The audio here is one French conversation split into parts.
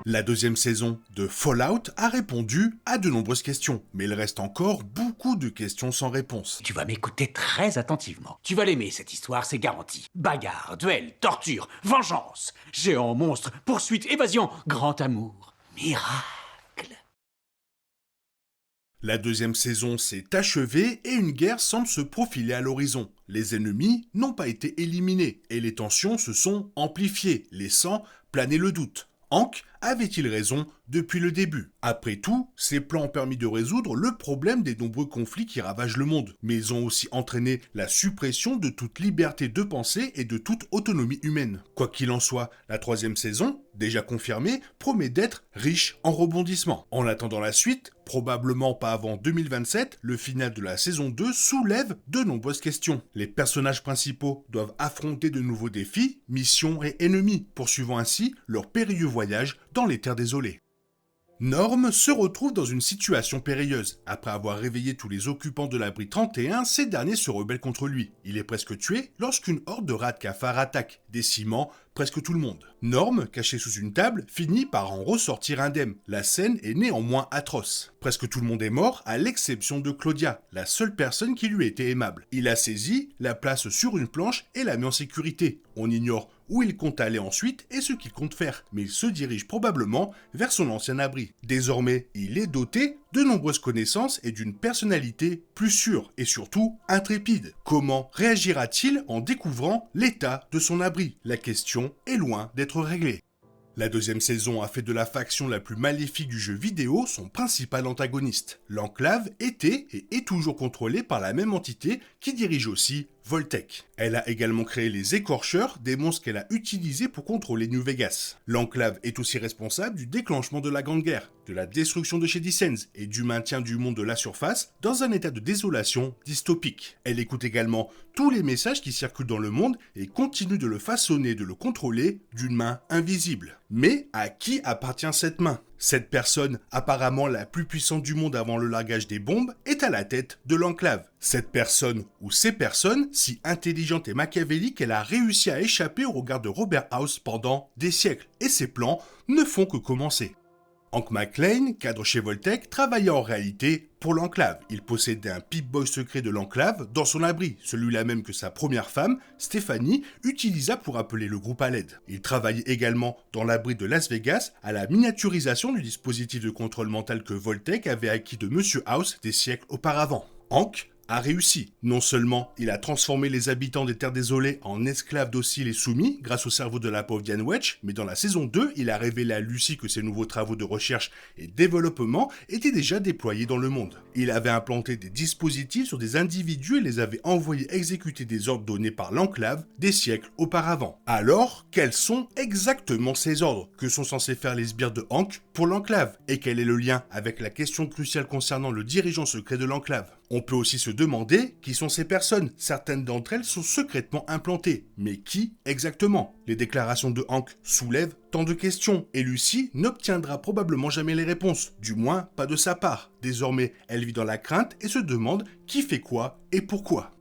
La deuxième saison de Fallout a répondu à de nombreuses questions, mais il reste encore beaucoup de questions sans réponse. Tu vas m'écouter très attentivement. Tu vas l'aimer, cette histoire, c'est garanti. Bagarre, duel, torture, vengeance, géant, monstre, poursuite, évasion, grand amour, miracle. La deuxième saison s'est achevée et une guerre semble se profiler à l'horizon. Les ennemis n'ont pas été éliminés et les tensions se sont amplifiées, laissant planer le doute. Hank avait-il raison depuis le début? Après tout, ces plans ont permis de résoudre le problème des nombreux conflits qui ravagent le monde, mais ils ont aussi entraîné la suppression de toute liberté de pensée et de toute autonomie humaine. Quoi qu'il en soit, la troisième saison, déjà confirmée, promet d'être riche en rebondissements. En attendant la suite, probablement pas avant 2027, le final de la saison 2 soulève de nombreuses questions. Les personnages principaux doivent affronter de nouveaux défis, missions et ennemis, poursuivant ainsi leur périlleux voyage dans les terres désolées. Norm se retrouve dans une situation périlleuse. Après avoir réveillé tous les occupants de l'abri 31, ces derniers se rebellent contre lui. Il est presque tué lorsqu'une horde de rats de cafards attaque, décimant presque tout le monde. Norm, caché sous une table, finit par en ressortir indemne. La scène est néanmoins atroce. Presque tout le monde est mort, à l'exception de Claudia, la seule personne qui lui était aimable. Il la saisit, la place sur une planche et la met en sécurité. On ignore où il compte aller ensuite et ce qu'il compte faire, mais il se dirige probablement vers son ancien abri. Désormais, il est doté de nombreuses connaissances et d'une personnalité plus sûre et surtout intrépide. Comment réagira-t-il en découvrant l'état de son abri? La question est loin d'être réglée. La deuxième saison a fait de la faction la plus maléfique du jeu vidéo son principal antagoniste. L'Enclave était et est toujours contrôlée par la même entité qui dirige aussi Voltec. Elle a également créé les Écorcheurs, des monstres qu'elle a utilisés pour contrôler New Vegas. L'Enclave est aussi responsable du déclenchement de la Grande Guerre, de la destruction de Shady Sands et du maintien du monde de la surface dans un état de désolation dystopique. Elle écoute également tous les messages qui circulent dans le monde et continue de le façonner et de le contrôler d'une main invisible. Mais à qui appartient cette main? Cette personne, apparemment la plus puissante du monde avant le largage des bombes, est à la tête de l'Enclave. Cette personne, ou ces personnes, si intelligente et machiavélique qu'elle a réussi à échapper au regard de Robert House pendant des siècles, et ses plans ne font que commencer. Hank McClane, cadre chez Voltec, travaillait en réalité pour l'Enclave. Il possédait un Pip-Boy secret de l'Enclave dans son abri, celui-là même que sa première femme, Stéphanie, utilisa pour appeler le groupe à l'aide. Il travaillait également dans l'abri de Las Vegas à la miniaturisation du dispositif de contrôle mental que Voltec avait acquis de Monsieur House des siècles auparavant. Hank a réussi. Non seulement il a transformé les habitants des terres désolées en esclaves dociles et soumis grâce au cerveau de la pauvre Diane Wedge, mais dans la saison 2, il a révélé à Lucy que ses nouveaux travaux de recherche et développement étaient déjà déployés dans le monde. Il avait implanté des dispositifs sur des individus et les avait envoyés exécuter des ordres donnés par l'Enclave des siècles auparavant. Alors, quels sont exactement ces ordres? Que sont censés faire les sbires de Hank pour l'Enclave? Et quel est le lien avec la question cruciale concernant le dirigeant secret de l'Enclave? On peut aussi se demander qui sont ces personnes. Certaines d'entre elles sont secrètement implantées. Mais qui exactement? Les déclarations de Hank soulèvent tant de questions et Lucy n'obtiendra probablement jamais les réponses. Du moins, pas de sa part. Désormais, elle vit dans la crainte et se demande qui fait quoi et pourquoi.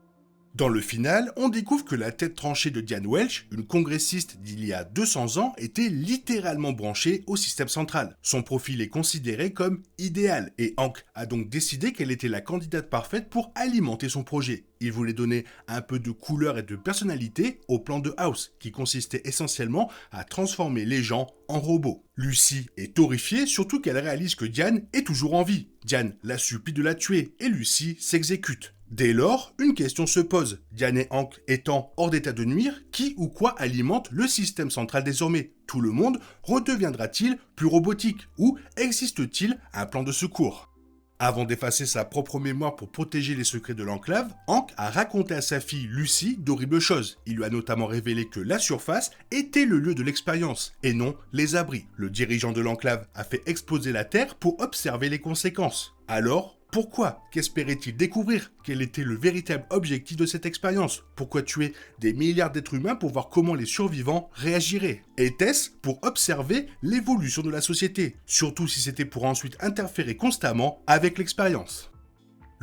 Dans le final, on découvre que la tête tranchée de Diane Welch, une congressiste d'il y a 200 ans, était littéralement branchée au système central. Son profil est considéré comme idéal et Hank a donc décidé qu'elle était la candidate parfaite pour alimenter son projet. Il voulait donner un peu de couleur et de personnalité au plan de House, qui consistait essentiellement à transformer les gens en robots. Lucy est horrifiée, surtout qu'elle réalise que Diane est toujours en vie. Diane la supplie de la tuer et Lucy s'exécute. Dès lors, une question se pose. Diane et Hank étant hors d'état de nuire, qui ou quoi alimente le système central désormais? Tout le monde redeviendra-t-il plus robotique? Ou existe-t-il un plan de secours? Avant d'effacer sa propre mémoire pour protéger les secrets de l'Enclave, Hank a raconté à sa fille Lucy d'horribles choses. Il lui a notamment révélé que la surface était le lieu de l'expérience, et non les abris. Le dirigeant de l'Enclave a fait exploser la Terre pour observer les conséquences. Alors, pourquoi? Qu'espérait-il découvrir? Quel était le véritable objectif de cette expérience? Pourquoi tuer des milliards d'êtres humains pour voir comment les survivants réagiraient? Était-ce pour observer l'évolution de la société? Surtout si c'était pour ensuite interférer constamment avec l'expérience.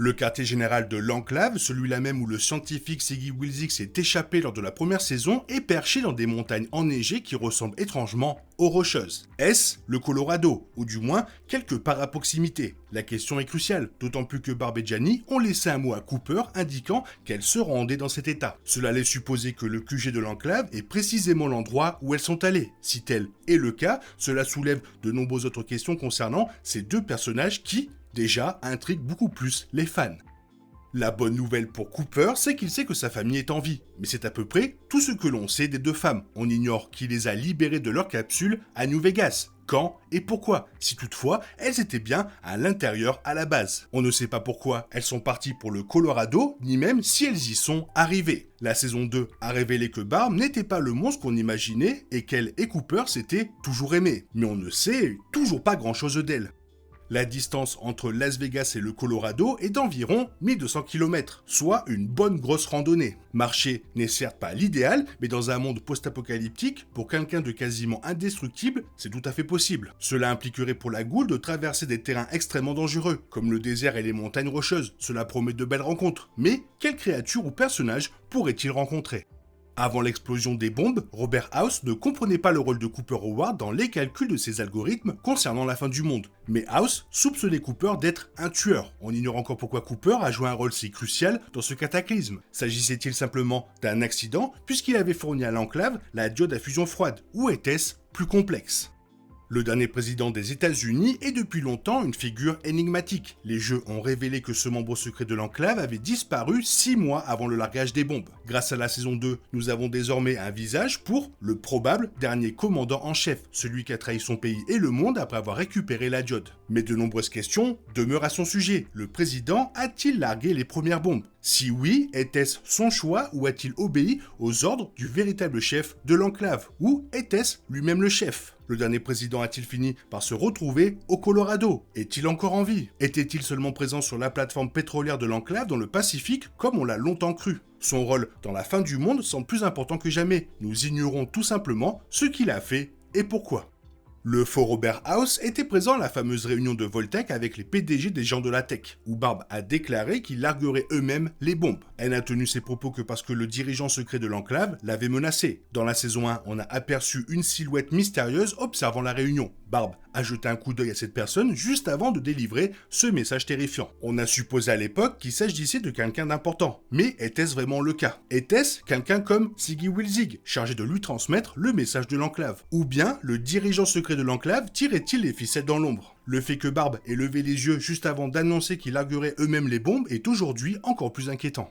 Le quartier général de l'Enclave, celui-là même où le scientifique Siggy Wilzig s'est échappé lors de la première saison, est perché dans des montagnes enneigées qui ressemblent étrangement aux Rocheuses. Est-ce le Colorado, ou du moins quelque part à proximité? La question est cruciale, d'autant plus que Barb et Gianni ont laissé un mot à Cooper indiquant qu'elles se rendaient dans cet état. Cela laisse supposer que le QG de l'Enclave est précisément l'endroit où elles sont allées. Si tel est le cas, cela soulève de nombreuses autres questions concernant ces deux personnages qui, déjà, intriguent beaucoup plus les fans. La bonne nouvelle pour Cooper, c'est qu'il sait que sa famille est en vie, mais c'est à peu près tout ce que l'on sait des deux femmes. On ignore qui les a libérées de leur capsule à New Vegas, quand et pourquoi, si toutefois elles étaient bien à l'intérieur à la base. On ne sait pas pourquoi elles sont parties pour le Colorado, ni même si elles y sont arrivées. La saison 2 a révélé que Barb n'était pas le monstre qu'on imaginait et qu'elle et Cooper s'étaient toujours aimés, mais on ne sait toujours pas grand-chose d'elle. La distance entre Las Vegas et le Colorado est d'environ 1200 km, soit une bonne grosse randonnée. Marcher n'est certes pas l'idéal, mais dans un monde post-apocalyptique, pour quelqu'un de quasiment indestructible, c'est tout à fait possible. Cela impliquerait pour la Goa'uld de traverser des terrains extrêmement dangereux, comme le désert et les montagnes rocheuses. Cela promet de belles rencontres. Mais quelle créature ou personnage pourrait-il rencontrer ? Avant l'explosion des bombes, Robert House ne comprenait pas le rôle de Cooper Howard dans les calculs de ses algorithmes concernant la fin du monde. Mais House soupçonnait Cooper d'être un tueur. On ignore encore pourquoi Cooper a joué un rôle si crucial dans ce cataclysme. S'agissait-il simplement d'un accident, puisqu'il avait fourni à l'Enclave la diode à fusion froide, ou était-ce plus complexe ? Le dernier président des États-Unis est depuis longtemps une figure énigmatique. Les jeux ont révélé que ce membre secret de l'Enclave avait disparu 6 mois avant le largage des bombes. Grâce à la saison 2, nous avons désormais un visage pour le probable dernier commandant en chef, celui qui a trahi son pays et le monde après avoir récupéré la diode. Mais de nombreuses questions demeurent à son sujet. Le président a-t-il largué les premières bombes ? Si oui, était-ce son choix ou a-t-il obéi aux ordres du véritable chef de l'Enclave ? Ou était-ce lui-même le chef ? Le dernier président a-t-il fini par se retrouver au Colorado? Est-il encore en vie? Était-il seulement présent sur la plateforme pétrolière de l'Enclave dans le Pacifique comme on l'a longtemps cru? Son rôle dans la fin du monde semble plus important que jamais. Nous ignorons tout simplement ce qu'il a fait et pourquoi. Le faux Robert House était présent à la fameuse réunion de Voltec avec les PDG des géants de la tech, où Barb a déclaré qu'ils largueraient eux-mêmes les bombes. Elle n'a tenu ses propos que parce que le dirigeant secret de l'Enclave l'avait menacé. Dans la saison 1, on a aperçu une silhouette mystérieuse observant la réunion. Barb a jeté un coup d'œil à cette personne juste avant de délivrer ce message terrifiant. On a supposé à l'époque qu'il s'agissait de quelqu'un d'important. Mais était-ce vraiment le cas? Était-ce quelqu'un comme Siggy Wilzig, chargé de lui transmettre le message de l'Enclave? Ou bien le dirigeant secret de l'Enclave tirait-il les ficelles dans l'ombre? Le fait que Barb ait levé les yeux juste avant d'annoncer qu'ils largueraient eux-mêmes les bombes est aujourd'hui encore plus inquiétant.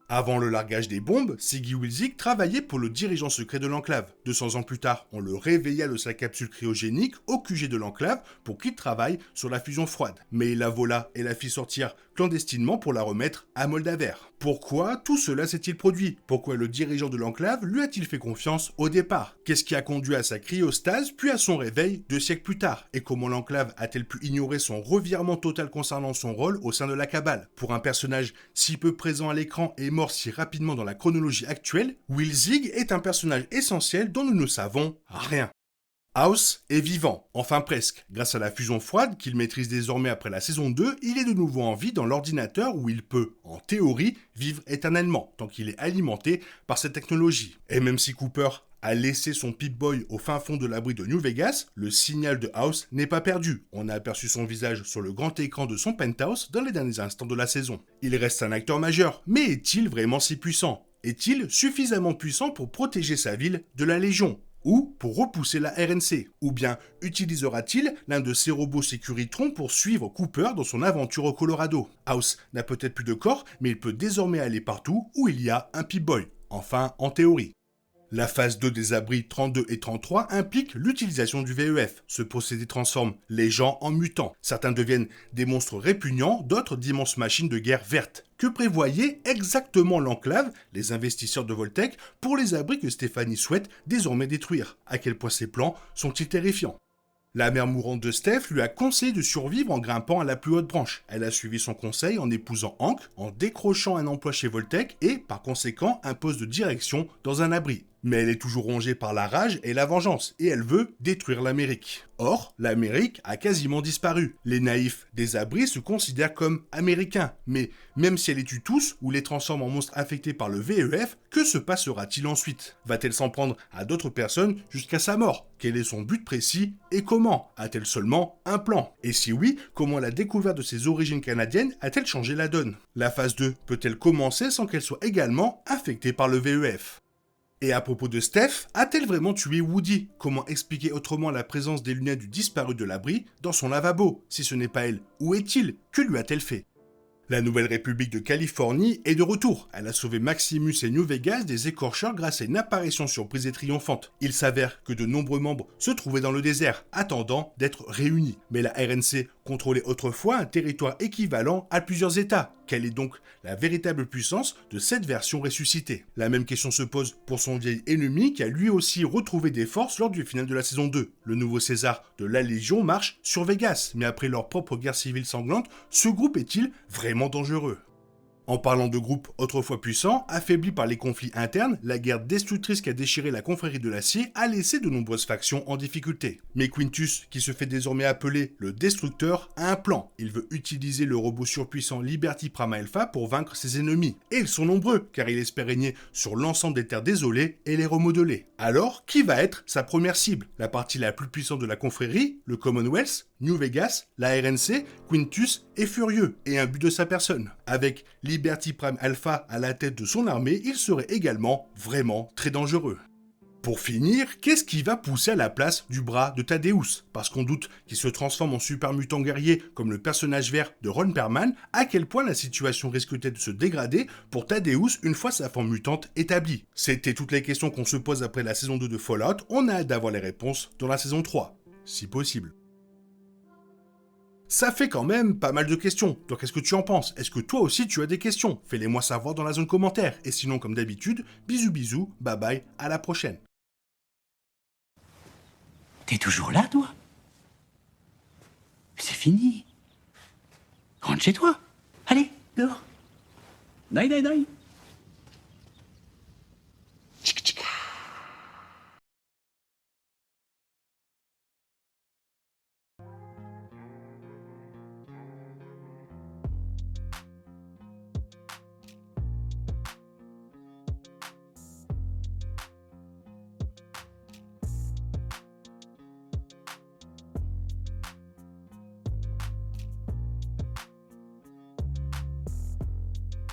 Avant le largage des bombes, Siggy Wilzig travaillait pour le dirigeant secret de l'Enclave. 200 ans plus tard, on le réveilla de sa capsule cryogénique au QG de l'Enclave pour qu'il travaille sur la fusion froide. Mais il la vola et la fit sortir clandestinement pour la remettre à Moldaver. Pourquoi tout cela s'est-il produit? Pourquoi le dirigeant de l'Enclave lui a-t-il fait confiance au départ? Qu'est-ce qui a conduit à sa cryostase puis à son réveil 2 siècles plus tard? Et comment l'Enclave a-t-elle pu ignorer son revirement total concernant son rôle au sein de la Cabale? Pour un personnage si peu présent à l'écran et mort si rapidement dans la chronologie actuelle, Wilzig est un personnage essentiel dont nous ne savons rien. House est vivant, enfin presque. Grâce à la fusion froide qu'il maîtrise désormais après la saison 2, il est de nouveau en vie dans l'ordinateur où il peut, en théorie, vivre éternellement, tant qu'il est alimenté par cette technologie. Et même si Cooper a laissé son Pip-Boy au fin fond de l'abri de New Vegas, le signal de House n'est pas perdu. On a aperçu son visage sur le grand écran de son penthouse dans les derniers instants de la saison. Il reste un acteur majeur, mais est-il vraiment si puissant? Est-il suffisamment puissant pour protéger sa ville de la Légion? Ou pour repousser la RNC? Ou bien utilisera-t-il l'un de ses robots Securitrons pour suivre Cooper dans son aventure au Colorado? House n'a peut-être plus de corps, mais il peut désormais aller partout où il y a un Pip-Boy. Enfin, en théorie. La phase 2 des abris 32 et 33 implique l'utilisation du VEF. Ce procédé transforme les gens en mutants. Certains deviennent des monstres répugnants, d'autres d'immenses machines de guerre vertes. Que prévoyait exactement l'Enclave, les investisseurs de Voltec, pour les abris que Stéphanie souhaite désormais détruire? À quel point ces plans sont-ils terrifiants? La mère mourante de Steph lui a conseillé de survivre en grimpant à la plus haute branche. Elle a suivi son conseil en épousant Hank, en décrochant un emploi chez Voltec et, par conséquent, un poste de direction dans un abri. Mais elle est toujours rongée par la rage et la vengeance, et elle veut détruire l'Amérique. Or, l'Amérique a quasiment disparu. Les naïfs des abris se considèrent comme américains, mais même si elle les tue tous ou les transforme en monstres affectés par le VEF, que se passera-t-il ensuite? Va-t-elle s'en prendre à d'autres personnes jusqu'à sa mort? Quel est son but précis et comment? A-t-elle seulement un plan? Et si oui, comment la découverte de ses origines canadiennes a-t-elle changé la donne? La phase 2 peut-elle commencer sans qu'elle soit également affectée par le VEF? Et à propos de Steph, a-t-elle vraiment tué Woody? Comment expliquer autrement la présence des lunettes du disparu de l'abri dans son lavabo? Si ce n'est pas elle, où est-il? Que lui a-t-elle fait? La Nouvelle République de Californie est de retour. Elle a sauvé Maximus et New Vegas des écorcheurs grâce à une apparition surprise et triomphante. Il s'avère que de nombreux membres se trouvaient dans le désert, attendant d'être réunis. Mais la RNC contrôlait autrefois un territoire équivalent à plusieurs États. Quelle est donc la véritable puissance de cette version ressuscitée? La même question se pose pour son vieil ennemi qui a lui aussi retrouvé des forces lors du final de la saison 2. Le nouveau César de la Légion marche sur Vegas, mais après leur propre guerre civile sanglante, ce groupe est-il vraiment dangereux? En parlant de groupes autrefois puissants, affaiblis par les conflits internes, la guerre destructrice qui a déchiré la confrérie de l'acier a laissé de nombreuses factions en difficulté. Mais Quintus, qui se fait désormais appeler le Destructeur, a un plan. Il veut utiliser le robot surpuissant Liberty Prime Alpha pour vaincre ses ennemis. Et ils sont nombreux, car il espère régner sur l'ensemble des terres désolées et les remodeler. Alors, qui va être sa première cible? La partie la plus puissante de la confrérie, le Commonwealth, New Vegas, la RNC, Quintus est furieux et imbu de sa personne. Avec Liberty Prime Alpha à la tête de son armée, il serait également vraiment très dangereux. Pour finir, qu'est-ce qui va pousser à la place du bras de Thaddeus? Parce qu'on doute qu'il se transforme en super mutant guerrier comme le personnage vert de Ron Perlman, à quel point la situation risque-t-elle de se dégrader pour Thaddeus une fois sa forme mutante établie? C'était toutes les questions qu'on se pose après la saison 2 de Fallout, on a hâte d'avoir les réponses dans la saison 3, si possible. Ça fait quand même pas mal de questions. Toi, qu'est-ce que tu en penses? Est-ce que toi aussi tu as des questions? Fais-les moi savoir dans la zone commentaire. Et sinon, comme d'habitude, bisous bisous, bye bye, à la prochaine. T'es toujours là, toi? C'est fini. Rentre chez toi. Allez, dehors. Naï, naï, naï.